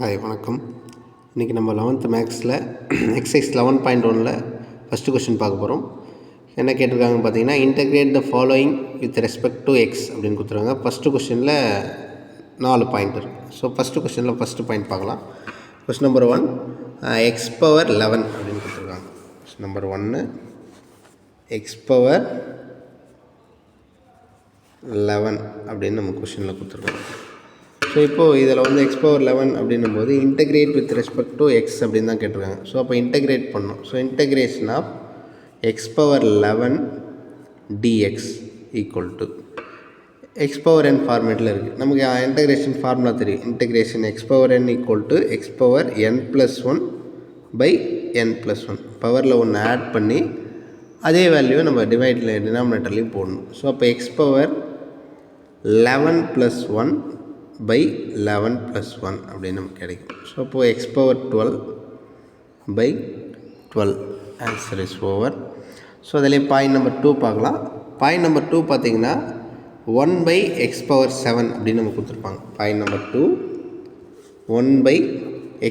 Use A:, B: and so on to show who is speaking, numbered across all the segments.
A: Hi வணக்கம். இன்றைக்கி நம்ம 11th மேக்ஸில் எக்ஸசைஸ் 11.1ல் ஃபஸ்ட்டு கொஸ்டின் பார்க்க போகிறோம். என்ன கேட்டிருக்காங்கன்னு பார்த்தீங்கன்னா, integrate the following with respect to x அப்படின்னு கொடுத்துருக்காங்க. ஃபஸ்ட்டு கொஸ்டினில் 4 பாயிண்ட் இருக்குது. ஸோ ஃபஸ்ட்டு கொஸ்டினில் ஃபஸ்ட்டு பாயிண்ட் பார்க்கலாம். கொஸ்டின் நம்பர் 1 x பவர் 11 அப்படின்னு கொடுத்துருக்காங்க. கொஸ்டின் நம்பர் 1 x பவர் 11 அப்படின்னு நம்ம கொஸ்டினில் கொடுத்துருக்காங்க. ஸோ இப்போது இதில் வந்து x பவர் 11 அப்படின்னும் போது integrate with respect to x அப்படின்னு தான் கேட்டிருக்காங்க. ஸோ அப்போ இன்டகிரேட் பண்ணணும். So integration of x power 11 dx equal to x power n ஃபார்மேட்டில் இருக்குது. நமக்கு இன்டகிரேஷன் ஃபார்முலா தெரியும். Integration x power n equal to x power n+1 by n+1 பவரில் ஒன்று ஆட் பண்ணி அதே வேல்யூவை நம்ம டினாமினேட்டர்லேயும் போடணும். ஸோ அப்போ x பவர் 11+1 by 11+1 அப்படின்னு நமக்கு கிடைக்கும். ஸோ அப்போது x power 12 by 12 answer is over. So அதிலே பாயிண்ட் நம்பர் 2 பார்க்கலாம். பாயிண்ட் நம்பர் 2 பார்த்தீங்கன்னா 1 by x பவர் 7 அப்படின்னு நம்ம கொடுத்துருப்பாங்க. Point number 2 1 by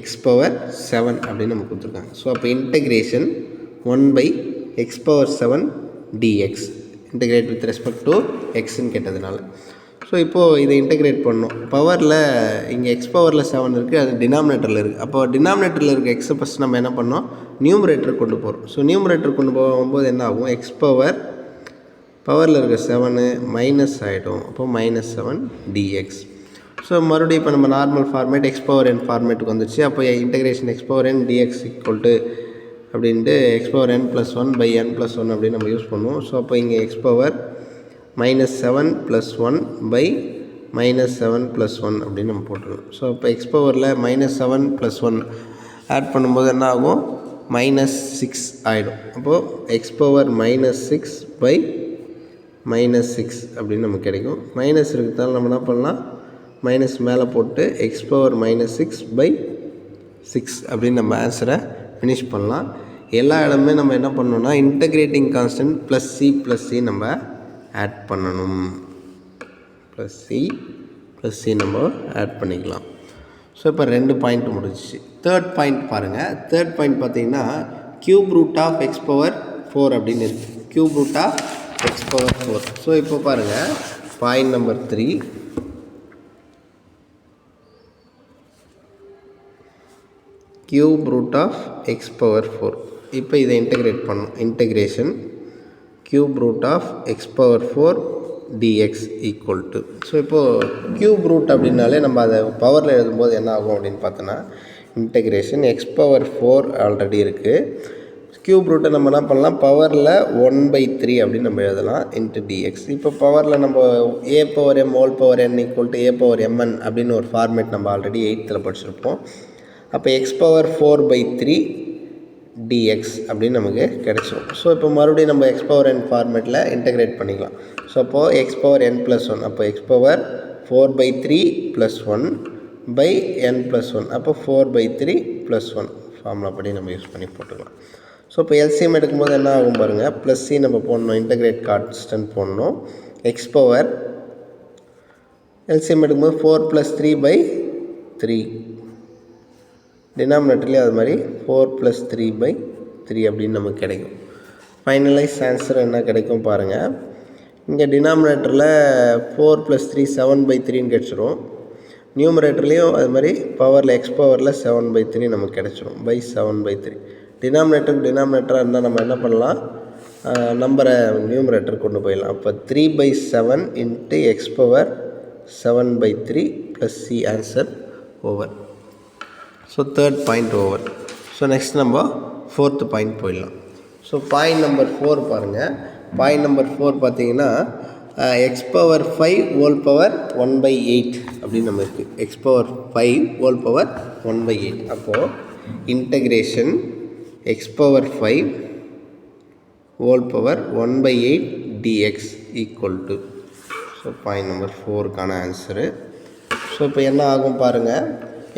A: x power 7 அப்படின்னு நம்ம கொடுத்துருக்காங்க. ஸோ அப்போ integration 1 by x power 7 dx integrate with respect to எக்ஸ்ன்னு கேட்டதுனால. ஸோ இப்போது இதை இன்டகிரேட் பண்ணணும். பவரில் இங்கே எக்ஸ் பவரில் 7 இருக்குது, அது டினாமினேட்டரில் இருக்குது. அப்போ டினாமினேட்டரில் இருக்க எக்ஸை ஃபஸ்ட் நம்ம என்ன பண்ணோம், நியூமரேட்டர் கொண்டு போகிறோம். ஸோ நியூமரேட்டர் கொண்டு போகும்போது என்ன ஆகும், எக்ஸ் பவரில் இருக்க 7 மைனஸ் ஆகிடும். அப்போ -7 dx. ஸோ மறுபடியும் இப்போ நம்ம normal format x power n ஃபார்மேட்டுக்கு வந்துச்சு. அப்போ integration x power n dx equal to அப்படின்ட்டு x power n+1 by n+1 அப்படின்னு நம்ம யூஸ் பண்ணுவோம். ஸோ அப்போ இங்கே எக்ஸ் பவர் -7+1 பை -7+1 அப்படின்னு நம்ம போட்டுருவோம். ஸோ இப்போ எக்ஸ் பவரில் -7+1 ஆட் பண்ணும்போது என்ன ஆகும், -6 ஆகிடும். அப்போது எக்ஸ் பவர் -6 பை -6 அப்படின்னு நமக்கு கிடைக்கும். மைனஸ் இருக்கிறதால நம்ம என்ன பண்ணலாம், மைனஸ் மேலே போட்டு எக்ஸ் பவர் -6 பை 6 அப்படின்னு நம்ம ஆன்சரை ஃபினிஷ் பண்ணலாம். எல்லா இடமே நம்ம என்ன பண்ணோம்னா இன்டகிரேட்டிங் கான்ஸ்டன்ட் +c நம்ம ஆட் பண்ணணும். +c நம்ம ஆட் பண்ணிக்கலாம். ஸோ இப்போ 2 பாயிண்ட் முடிஞ்சிச்சு. தேர்ட் பாயிண்ட் பாருங்கள். தேர்ட் பாயிண்ட் பார்த்தீங்கன்னா cube root of x power 4 அப்படின்னு இருக்குது. Cube root of x power 4. So இப்போ பாருங்கள், point number 3 cube root of x power 4. இப்போ இதை இன்டகிரேட் பண்ணணும். Integration cube root of x power 4 dx equal to. So இப்போது cube root அப்படின்னாலே நம்ம அதை பவரில் எழுதும்போது என்ன ஆகும் அப்படின்னு பார்த்தோன்னா, இன்டகிரேஷன் எக்ஸ் பவர் 4 ஆல்ரெடி இருக்குது. கியூப் ரூட்டை நம்ம என்ன பண்ணலாம், பவரில் 1/3 அப்படின்னு நம்ம எழுதலாம் இன்ட்டு dx. இப்போ பவரில் நம்ம a power m whole power n equal to a power mn அப்படின்னு ஒரு ஃபார்மேட் நம்ம ஆல்ரெடி 8th படிச்சிருப்போம். அப்போ எக்ஸ் பவர் 4/3 dx அப்படின்னு நமக்கு கிடைச்சிடும். ஸோ இப்போ மறுபடியும் நம்ம எக்ஸ் பவர் n ஃபார்மேட்டில் இன்டகிரேட் பண்ணிக்கலாம். ஸோ அப்போது எக்ஸ் பவர் n+1, அப்போ எக்ஸ் பவர் 4/3 +1 பை n+1, அப்போ 4/3 +1 ஃபார்முலா படி நம்ம யூஸ் பண்ணி போட்டுக்கலாம். ஸோ இப்போ எல்சிஎம் எடுக்கும்போது என்ன ஆகும் பாருங்கள், +c நம்ம போடணும், இன்டகிரேட் கான்ஸ்டன்ட் போடணும். எக்ஸ் பவர் எல்சிஎம் எடுக்கும்போது 4 + 3/3 டினாமினேட்டர்லேயே அது மாதிரி 4 + 3/3 அப்படின்னு நமக்கு கிடைக்கும். ஃபைனலைஸ் ஆன்சர் என்ன கிடைக்கும் பாருங்கள். இங்கே டினாமினேட்டரில் 4 + 3 7/3ன்னு கிடச்சிரும். நியூமரேட்டர்லேயும் அது மாதிரி பவரில் எக்ஸ் பவரில் 7/3 நமக்கு கிடச்சிரும் பை 7/3. டினாமினேட்டராக இருந்தால் நம்ம என்ன பண்ணலாம், நம்பரை நியூமரேட்டர் கொண்டு போயிடலாம். அப்போ 3/7 into x power 7/3 + c answer over. So third point over. So next நம்ம 4th பாயிண்ட் போயிடலாம். ஸோ பாயிண்ட் நம்பர் 4 பாருங்கள். பாயிண்ட் நம்பர் 4 பார்த்தீங்கன்னா எக்ஸ் பவர் 5 ஹோல் பவர் 1/8 அப்படின்னு நம்ம இருக்குது. X power 5 whole power 1/8. அப்போது integration x power 5 whole power 1/8 dx equal to. So point number 4க்கான answer. So இப்போ என்ன ஆகும் பாருங்கள்,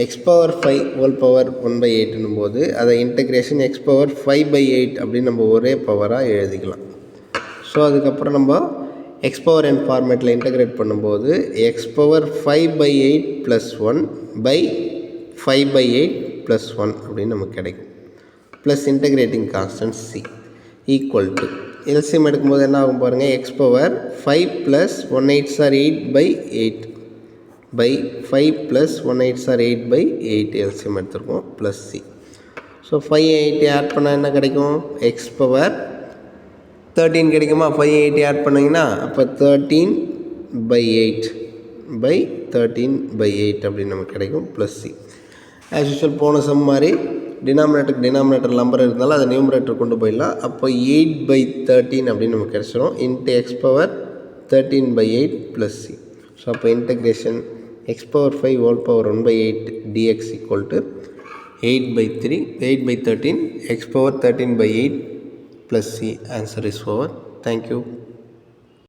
A: எக்ஸ் பவர் 5 ஹோல் பவர் 1/8ன்னும் போது அதை இன்டகிரேஷன் எக்ஸ் பவர் 5/8 அப்படின்னு நம்ம ஒரே பவராக எழுதிக்கலாம். ஸோ அதுக்கப்புறம் நம்ம எக்ஸ் பவர் n ஃபார்மேட்டில் இன்டகிரேட் பண்ணும்போது எக்ஸ் பவர் 5/8 + 1 பை 5/8 + 1 அப்படின்னு நமக்கு கிடைக்கும். Plus integrating constant C equal to LCM எடுக்கும்போது என்ன ஆகும் பாருங்கள், x power 5 + 1 8s are 8/8 by 5 + 1 8s are 8/8 LCM எடுத்துருக்கோம் ப்ளஸ் சி. ஸோ 5 8 ஆட் பண்ணால் என்ன கிடைக்கும், எக்ஸ் பவர் 13 கிடைக்குமா. 5 8 ஆட் பண்ணிங்கன்னா அப்போ 13/8 by 13/8 அப்படின்னு நமக்கு கிடைக்கும் ப்ளஸ் சி. ஆஸ் யூஷுவல் போன சம் மாதிரி டினாமினேட்டர் நம்பர் இருந்தாலும் அதை நியூமரேட்டர் கொண்டு போயிடலாம். அப்போ 8/13 அப்படின்னு நமக்கு கிடச்சிடும் into x power 13/8 plus C. So அப்போ integration x power 5 whole power 1/8 dx equal to 8/13 x power 13/8 plus C. Answer is over. Thank you.